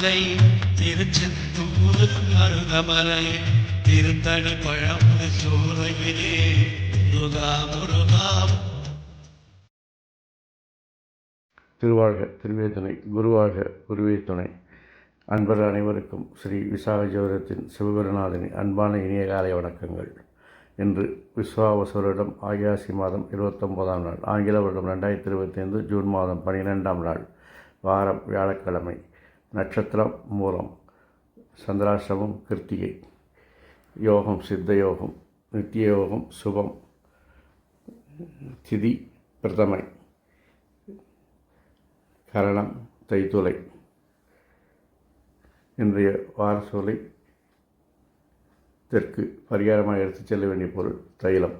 திருவண்ணாமலை திருச்செந்தூர் மருதமலை திருத்தணி பழம் சோலையிலே முருகா முருகா. திருவாழ்க திருவே துணை, குருவாழ்க குருவே துணை. அன்பர் அனைவருக்கும் ஸ்ரீ விசாக ஜோதிடத்தின் சிவகுருநாதனின் அன்பான இனிய காலை வணக்கங்கள். இன்று விஸ்வாவசு வருடம் ஆயாசி மாதம் 29ஆம் நாள், ஆங்கில வருடம் 2025 ஜூன் மாதம் 12ஆம் நாள், வாரம் வியாழக்கிழமை. நட்சத்திரம் மூலம், சந்திராசிரமம் கிருத்திகை, யோகம் சித்த யோகம், நித்திய யோகம் சுபம், திதி பிரதமை, கரணம் தைத்துளை. இன்றைய வார சூலை தெற்கு. பரிகாரமாக எடுத்துச் செல்ல வேண்டிய பொருள் தைலம்.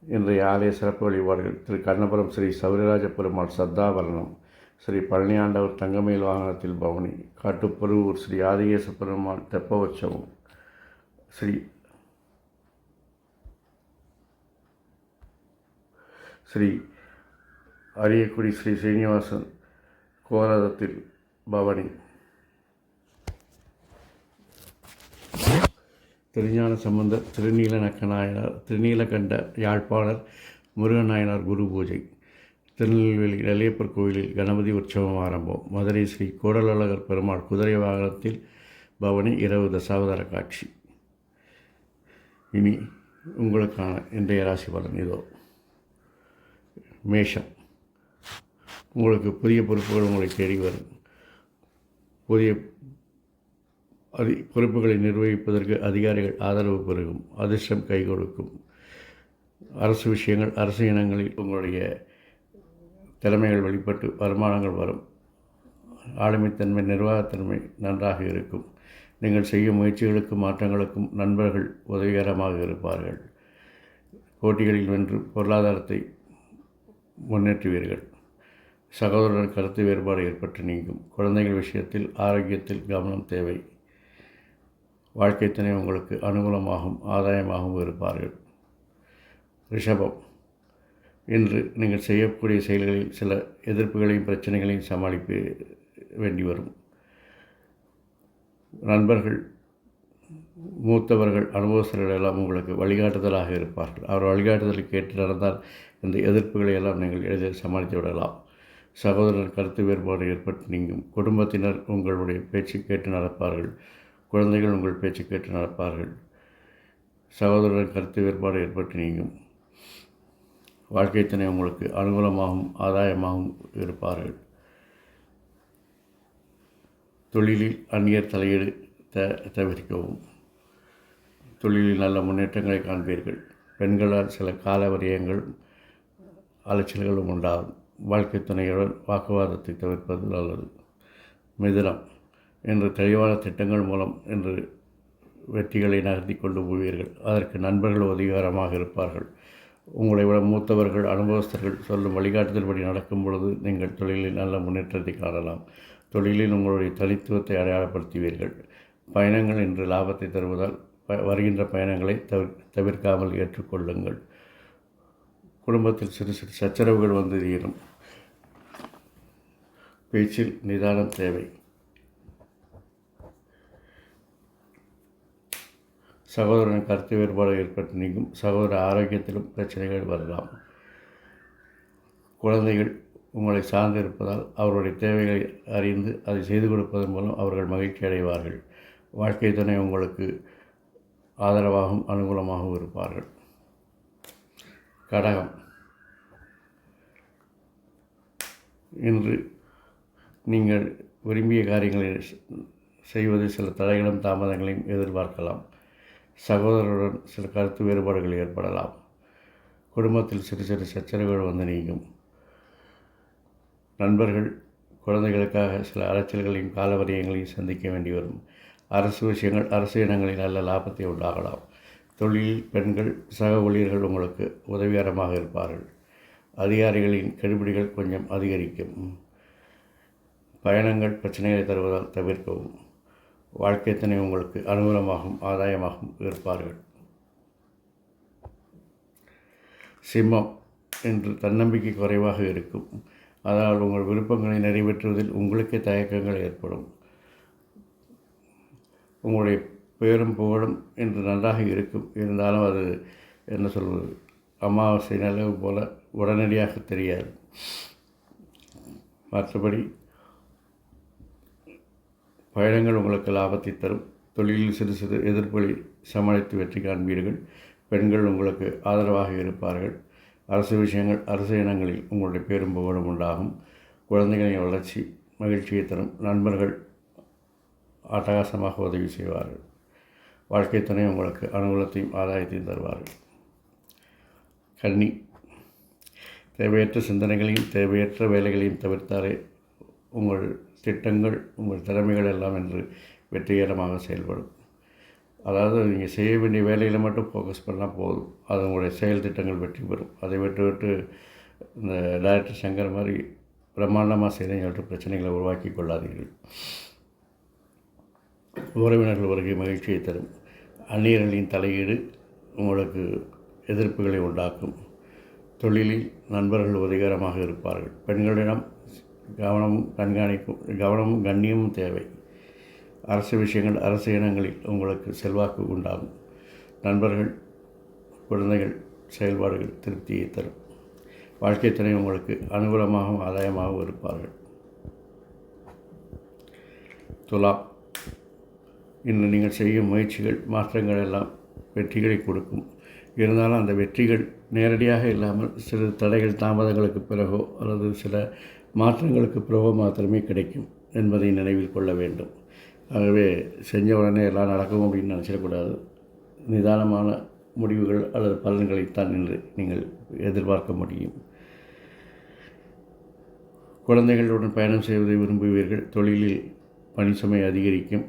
இன்றைய ஆலய சிறப்பு வழிபாடுகள்: திரு கண்ணபுரம் ஸ்ரீ சௌரிராஜ பெருமாள் சத்தாபரணம், ஸ்ரீ பழனியாண்டவர் தங்கமயில் வாகனத்தில் பவனி, காட்டுப்பருவூர் ஸ்ரீ ஆதிகேச பெருமாள் தெப்ப உற்சவம், ஸ்ரீ அரியக்குடி ஸ்ரீ ஸ்ரீனிவாசன் கோரதத்தில் பவனி, திருஞான சம்பந்தர் திருநீலநக்க நாயனார் திருநீலகண்ட யாழ்ப்பாணர் முருகன் நாயனார் குரு பூஜை, திருநெல்வேலி நெல்லையப்பர் கோயிலில் கணபதி உற்சவம் ஆரம்பம், மதுரை ஸ்ரீ கோடலழகர் பெருமாள் குதிரை வாகனத்தில் பவனி, இரவு தசாவதார காட்சி. இனி உங்களுக்கான இன்றைய ராசி பலன் இதோ. மேஷம். உங்களுக்கு புதிய பொறுப்புகள் உங்களை தேடி வரும். புதிய பொறுப்புகளை நிர்வகிப்பதற்கு அதிகாரிகள் ஆதரவு பெருகும். அதிர்ஷ்டம் கை கொடுக்கும். அரசு விஷயங்கள், அரசு இனங்களில் உங்களுடைய திறமைகள் வெளிப்பட்டு வருமானங்கள் வரும். ஆளுமைத்தன்மை, நிர்வாகத்தன்மை நன்றாக இருக்கும். நீங்கள் செய்யும் முயற்சிகளுக்கும் மாற்றங்களுக்கும் நண்பர்கள் உதவிகரமாக இருப்பார்கள். போட்டிகளில் வென்று பொருளாதாரத்தை முன்னேற்றுவீர்கள். சகோதரர் கருத்து வேறுபாடு ஏற்பட்டு நீங்கும். குழந்தைகள் விஷயத்தில் ஆரோக்கியத்தில் கவனம் தேவை. வாழ்க்கை துணை உங்களுக்கு அனுகூலமாகவும் ஆதாயமாகவும் இருப்பார்கள். ரிஷபம். இன்று நீங்கள் செய்யக்கூடிய செயல்களில் சில எதிர்ப்புகளையும் பிரச்சனைகளையும் சமாளிக்க வேண்டி வரும். நண்பர்கள், மூத்தவர்கள், அனுபவஸ்தர்கள் எல்லாம் உங்களுக்கு வழிகாட்டுதலாக இருப்பார்கள். அவர் வழிகாட்டுதலை கேட்டு நடந்தால் இந்த எதிர்ப்புகளை எல்லாம் நீங்கள் எளிதில் சமாளித்து விடலாம். சகோதரர் கருத்து வேறுபாடு ஏற்பட்டு நீங்கும். குடும்பத்தினர் உங்களுடைய பேச்சு கேட்டு நடப்பார்கள். குழந்தைகள் உங்கள் பேச்சு கேட்டு நடப்பார்கள். சகோதரர் கருத்து வேறுபாடு ஏற்பட்டு நீங்கும். வாழ்க்கை துணை உங்களுக்கு அனுகூலமாகவும் ஆதாயமாகவும் இருப்பார்கள். தொழிலில் அந்நியர் தலையீடு தவிர்க்கவும். தொழிலில் நல்ல முன்னேற்றங்களை காண்பீர்கள். பெண்களால் சில கால விரயங்கள், அலைச்சல்களும் உண்டாகும். வாழ்க்கை துணையுடன் வாக்குவாதத்தை தவிர்ப்பது நல்லது. மிதுனம். இன்று தெளிவான திட்டங்கள் மூலம் இன்று வெற்றிகளை நகர்த்தி கொண்டு போவீர்கள். அதற்கு நண்பர்கள் உதவிகரமாக இருப்பார்கள். உங்களை விட மூத்தவர்கள், அனுபவஸ்தர்கள் சொல்லும் வழிகாட்டுதல்படி நடக்கும் பொழுது நீங்கள் தொழிலில் நல்ல முன்னேற்றத்தை காணலாம். தொழிலில் உங்களுடைய தனித்துவத்தை அடையாளப்படுத்துவீர்கள். பயணங்கள் இன்று லாபத்தை தருவதால் வருகின்ற பயணங்களை தவிர்க்காமல் ஏற்றுக்கொள்ளுங்கள். குடும்பத்தில் சிறு சிறு சச்சரவுகள் வந்து தீரும். பேச்சில் நிதானம் தேவை. சகோதரன் கருத்து வேறுபாடு ஏற்பட்டு நீங்கும். சகோதர ஆரோக்கியத்திலும் பிரச்சனைகள் வரலாம். குழந்தைகள் உங்களை சார்ந்து இருப்பதால் அவருடைய தேவைகளை அறிந்து அதை செய்து கொடுப்பதன் மூலம் அவர்கள் மகிழ்ச்சி அடைவார்கள். வாழ்க்கை துணை உங்களுக்கு ஆதரவாகவும் அனுகூலமாகவும் இருப்பார்கள். கடகம். இன்று நீங்கள் விரும்பிய காரியங்களை செய்வதில் சில தடைகளும் தாமதங்களையும் எதிர்பார்க்கலாம். சகோதரருடன் சில கருத்து வேறுபாடுகள் ஏற்படலாம். குடும்பத்தில் சிறு சிறு சச்சரவுகள் வந்து நீங்கும். நண்பர்கள், குழந்தைகளுக்காக சில அலைச்சல்களையும் காலவரியங்களையும் சந்திக்க வேண்டி வரும். அரசு விஷயங்கள், அரசு இனங்களில் நல்ல லாபத்தை உண்டாகலாம். தொழிலில் பெண்கள், சக ஊழியர்கள் உங்களுக்கு உதவிகரமாக இருப்பார்கள். அதிகாரிகளின் கெடுபிடிகள் கொஞ்சம் அதிகரிக்கும். பயணங்கள் பிரச்சனைகளை தருவதால் தவிர்க்கவும். வாழ்க்கை துணை உங்களுக்கு அனுகூலமாகவும் ஆதாயமாகவும் இருப்பார்கள். சிம்மம். இன்று தன்னம்பிக்கை குறைவாக இருக்கும். அதனால் உங்கள் விருப்பங்களை நிறைவேற்றுவதில் உங்களுக்கே தயக்கங்கள் ஏற்படும். உங்களுடைய பெயரும் புகழும் என்று நன்றாக இருக்கும். இருந்தாலும் அது என்ன சொல்வது, அமாவாசை நிலவு போல உடனடியாக தெரியாது. மற்றபடி பயணங்கள் உங்களுக்கு லாபத்தை தரும். தொழிலில் சிறு சிறு எதிர்ப்புகளை சமாளித்து வெற்றி காண்பீர்கள். பெண்கள் உங்களுக்கு ஆதரவாக இருப்பார்கள். அரசு விஷயங்கள், அரசு இனங்களில் உங்களுடைய பேரும் புகழும் உண்டாகும். குழந்தைகளின் வளர்ச்சி மகிழ்ச்சியை தரும். நண்பர்கள் அட்டகாசமாக உதவி செய்வார்கள். வாழ்க்கை துணை உங்களுக்கு அனுகூலத்தையும் ஆதாயத்தையும் தருவார்கள். கன்னி, தேவையற்ற சிந்தனைகளையும் தேவையற்ற வேலைகளையும் தவிர்த்தாலே உங்கள் திட்டங்கள், உங்கள் திறமைகள் எல்லாம் என்று வெற்றிகரமாக செயல்படும். அதாவது நீங்கள் செய்ய வேண்டிய வேலையில் மட்டும் ஃபோக்கஸ் பண்ணால் போதும், அது உங்களுடைய செயல் திட்டங்கள் வெற்றி பெறும். அதை விட்டு இந்த டைரக்டர் சங்கர் மாதிரி பிரம்மாண்டமாக செய்கிறேன்னு சொல்லிட்டு பிரச்சனைகளை உருவாக்கி கொள்ளாதீர்கள். உறவினர்கள் வருகை மகிழ்ச்சியை தரும். அந்நியர்களின் தலையீடு உங்களுக்கு எதிர்ப்புகளை உண்டாக்கும். தொழிலில் நண்பர்கள் உதவிகரமாக இருப்பார்கள். பெண்களிடம் கவனமும் கண்ணியமும் தேவை. அரசு விஷயங்கள், அரசு இனங்களில் உங்களுக்கு செல்வாக்கு உண்டாகும். நண்பர்கள், குழந்தைகள் செயல்பாடுகள் திருப்தியை தரும். வாழ்க்கை துணை உங்களுக்கு அனுகூலமாகவும் ஆதாயமாகவும் இருப்பார்கள். துலாம், இன்று நீங்கள் செய்யும் முயற்சிகள், மாற்றங்கள் எல்லாம் வெற்றிகளை கொடுக்கும். இருந்தாலும் அந்த வெற்றிகள் நேரடியாக இல்லாமல் சிறு தடைகள், தாமதங்களுக்கு பிறகோ அல்லது சில மாற்றங்களுக்கு பிறகோ மாத்திரமே கிடைக்கும் என்பதை நினைவில் கொள்ள வேண்டும். ஆகவே செஞ்ச உடனே எல்லாம் நடக்கும் அப்படின்னு நினச்சிடக்கூடாது. நிதானமான முடிவுகள் அல்லது பலன்களைத்தான் என்று நீங்கள் எதிர்பார்க்க முடியும். குழந்தைகளுடன் பயணம் செய்வதை விரும்புவீர்கள். தொழிலில் பணி சுமை அதிகரிக்கும்.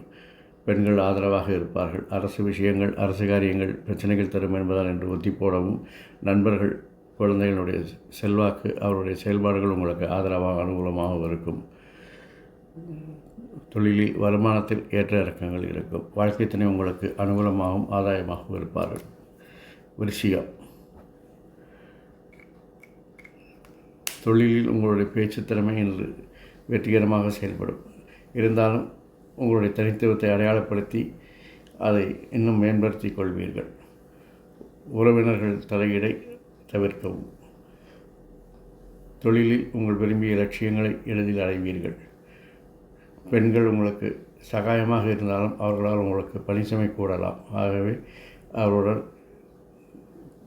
பெண்கள் ஆதரவாக இருப்பார்கள். அரசு விஷயங்கள், அரசு காரியங்கள் பிரச்சனைகள் தரும் என்பதால் என்று ஒத்தி போடவும், நண்பர்கள், குழந்தைகளுடைய செல்வாக்கு, அவருடைய செயல்பாடுகள் உங்களுக்கு ஆதரவாக அனுகூலமாக இருக்கும். தொழிலில் வருமானத்தில் ஏற்ற இறக்கங்கள் இருக்கும். வாழ்க்கை துணை உங்களுக்கு அனுகூலமாகவும் ஆதாயமாகவும் இருப்பார்கள். விருச்சிகம், தொழிலில் உங்களுடைய பேச்சு திறமை இன்று வெற்றிகரமாக செயல்படும். இருந்தாலும் உங்களுடைய தனித்துவத்தை அடையாளப்படுத்தி அதை இன்னும் மேம்படுத்தி கொள்வீர்கள். உறவினர்கள் தலையீடை தவிர்க்கவும். தொழிலில் உங்கள் விரும்பிய லட்சியங்களை எளிதில் அடைவீர்கள். பெண்கள் உங்களுக்கு சகாயமாக இருந்தாலும் அவர்களால் உங்களுக்கு பணிசுமை கூடலாம். ஆகவே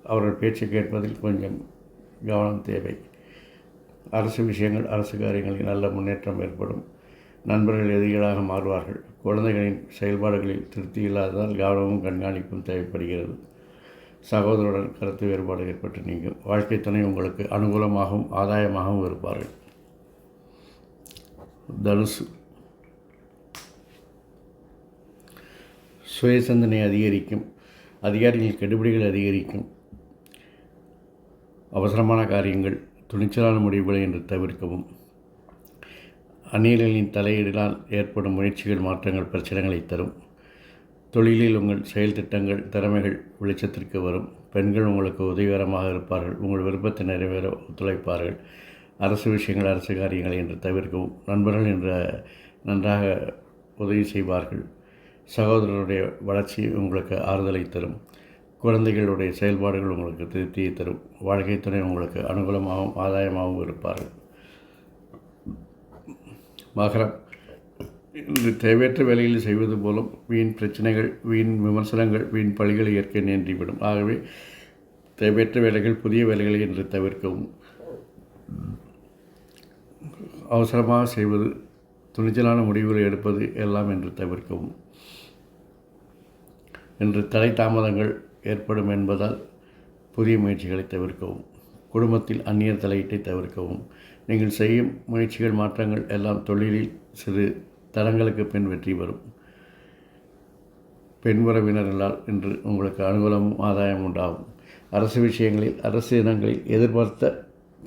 அவர்கள் பேச்சு கேட்பதில் கொஞ்சம் கவனம் தேவை. அரசு விஷயங்கள், அரசு காரியங்களில் நல்ல முன்னேற்றம் ஏற்படும். நண்பர்கள் எதிரிகளாக மாறுவார்கள். குழந்தைகளின் செயல்பாடுகளில் திருப்தி இல்லாததால் கவனமும் கண்காணிப்பும் தேவைப்படுகிறது. சகோதரருடன் கருத்து வேறுபாடு ஏற்பட்டு நீங்கும். வாழ்க்கை துணை உங்களுக்கு அனுகூலமாகவும் ஆதாயமாகவும் இருப்பார்கள். தனுசு, சுய சிந்தனை அதிகரிக்கும். அதிகாரிகள் கெடுபிடிகள் அதிகரிக்கும். அவசரமான காரியங்கள், துணிச்சலான முடிவுகளை என்று தவிர்க்கவும். அந்நியர்களின் தலையீடால் ஏற்படும் முயற்சிகள், மாற்றங்கள் பிரச்சனைகளை தரும். தொழிலில் உங்கள் செயல் திட்டங்கள், திறமைகள் வெளிச்சத்திற்கு வரும். பெண்கள் உங்களுக்கு உதவிகரமாக இருப்பார்கள். உங்கள் விருப்பத்தை நிறைவேற ஒத்துழைப்பார்கள். அரசு விஷயங்கள், அரசு காரியங்களை என்று தவிர்க்கவும். நண்பர்கள் என்ற நன்றாக உதவி செய்வார்கள். சகோதரருடைய வளர்ச்சி உங்களுக்கு ஆறுதலை தரும். குழந்தைகளுடைய செயல்பாடுகள் உங்களுக்கு திருப்தியை தரும். வாழ்க்கை துணை உங்களுக்கு அனுகூலமாகவும் ஆதாயமாகவும் இருப்பார்கள். மகரம், இன்று தேவையற்ற வேலையில் செய்வது போலும் வீண் பிரச்சனைகள், வீண் விமர்சனங்கள், வீண் பழிகளை ஏற்க நேன்றிவிடும். ஆகவே தேவையற்ற வேலைகள், புதிய வேலைகளை என்று தவிர்க்கவும். அவசரமாக செய்வது, துணிச்சலான முடிவுகளை எடுப்பது எல்லாம் என்று தவிர்க்கவும். இன்று தடை தாமதங்கள் ஏற்படும் என்பதால் புதிய முயற்சிகளை தவிர்க்கவும். குடும்பத்தில் அந்நியர் தலையீட்டை தவிர்க்கவும். நீங்கள் செய்யும் முயற்சிகள், மாற்றங்கள் எல்லாம் தொழிலில் சிறு தரங்களுக்கு பின் வெற்றி பெறும். பெண் உறவினர்களால் இன்று உங்களுக்கு அனுகூலமும் ஆதாயம் உண்டாகும். அரசு விஷயங்களில், அரசு இனங்களில் எதிர்பார்த்த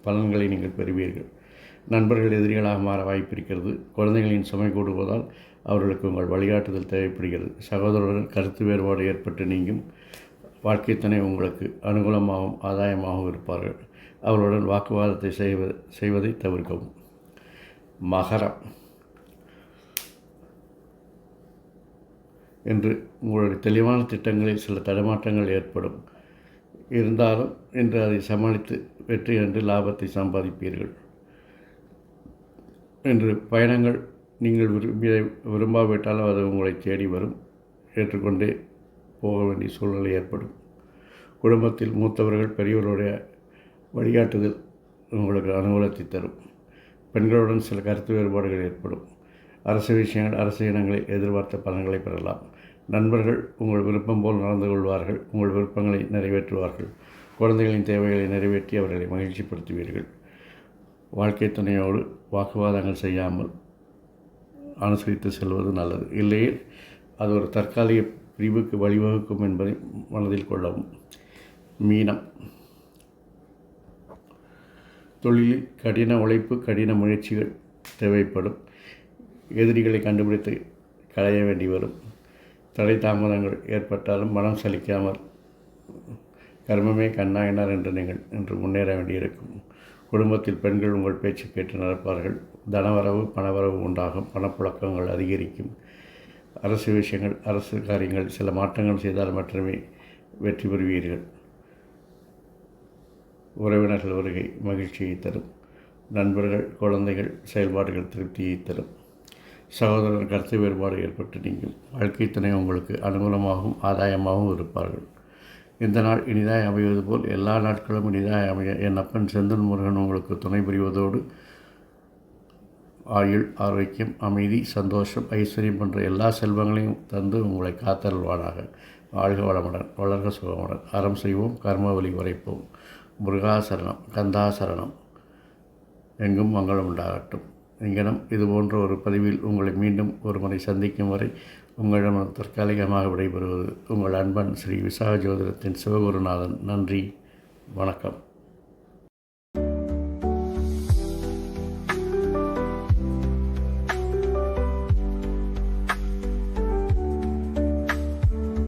பலன்களை நீங்கள் பெறுவீர்கள். நண்பர்கள் எதிரிகளாக மாற வாய்ப்பிருக்கிறது. குழந்தைகளின் சுமை கூடுவதால் அவர்களுக்கு உங்கள் வழிகாட்டுதல் தேவைப்படுகிறது. சகோதரர்கள் கருத்து வேறுபாடு ஏற்பட்டு நீங்கும். வாழ்க்கை துணை உங்களுக்கு அனுகூலமாகவும் ஆதாயமாகவும் இருப்பார்கள். அவர்களுடன் வாக்குவாதத்தை செய்வதை தவிர்க்கவும். மகரம், என்று உங்களுடைய தெளிவான திட்டங்களில் சில தடுமாற்றங்கள் ஏற்படும். இருந்தாலும் இன்று அதை சமாளித்து வெற்றி கண்டு லாபத்தை சம்பாதிப்பீர்கள். இன்று பயணங்கள் நீங்கள் விரும்பாவிட்டாலும் அது உங்களை தேடி வரும். ஏற்றுக்கொண்டே போக வேண்டிய சூழ்நிலை ஏற்படும். குடும்பத்தில் மூத்தவர்கள் பெரியவருடைய வழிகாட்டுதல் உங்களுக்கு அனுகூலத்தை தரும். பெண்களுடன் சில கருத்து வேறுபாடுகள் ஏற்படும். அரசு விஷயங்கள், அரசு இனங்களில் எதிர்பார்த்த பலன்களை பெறலாம். நண்பர்கள் உங்கள் விருப்பம் போல் நடந்து கொள்வார்கள். உங்கள் விருப்பங்களை நிறைவேற்றுவார்கள். குழந்தைகளின் தேவைகளை நிறைவேற்றி அவர்களை மகிழ்ச்சிப்படுத்துவீர்கள். வாழ்க்கை துணையோடு வாக்குவாதங்கள் செய்யாமல் அனுசரித்து செல்வது நல்லது. இல்லையே அது ஒரு தற்காலிக பிரிவுக்கு வழிவகுக்கும் என்பதை மனதில் கொள்ளவும். மீனம். தொழிலில் கடின உழைப்பு, கடின முயற்சிகள் தேவைப்படும். எதிரிகளை கண்டுபிடித்து களைய வேண்டி வரும். தடை தாமதங்கள் ஏற்பட்டாலும் மனம் சலிக்காமல் கர்மமே கண்ணாயினார் என்று நீங்கள் இன்று முன்னேற வேண்டியிருக்கும். குடும்பத்தில் பெண்கள் உங்கள் பேச்சு கேட்டு நடப்பார்கள். தனவரவு பணவரவு உண்டாகும். பணப்புழக்கங்கள் அதிகரிக்கும். அரசு விஷயங்கள், அரசு காரியங்கள் சில மாற்றங்கள் செய்தால் மட்டுமே வெற்றி பெறுவீர்கள். உறவினர்கள் வருகை மகிழ்ச்சியை தரும். நண்பர்கள், குழந்தைகள் செயல்பாடுகள் திருப்தியை தரும். சகோதரர் கருத்து வேறுபாடு ஏற்பட்டு நீங்கும். வாழ்க்கை துணை உங்களுக்கு அனுகூலமாகவும் ஆதாயமாகவும் இருப்பார்கள். இந்த நாள் இனிதாய் அமைவது போல் எல்லா நாட்களும் இனிதாய் அமைய என் அப்பன் செந்தன் முருகன் உங்களுக்கு துணை புரிவதோடு ஆயுள், ஆரோக்கியம், அமைதி, சந்தோஷம், ஐஸ்வர்யம் போன்ற எல்லா செல்வங்களையும் தந்து உங்களை காத்தருள்வானாக. வாழ்க வளமுடன், வளர்க சுகமுடன். அறம் செய்வோம், கர்ம வழி உரைப்போம். முருகாசரணம், கந்தாசரணம். எங்கும் மங்களம் உண்டாகட்டும். இங்கனம் இதுபோன்ற ஒரு பதிவில் உங்களை மீண்டும் ஒரு முறை சந்திக்கும் வரை உங்களிடம் தற்காலிகமாக விடைபெறுவது உங்கள் அன்பன் ஸ்ரீ விசாக ஜோதிடத்தின் சிவகுருநாதன். நன்றி, வணக்கம்.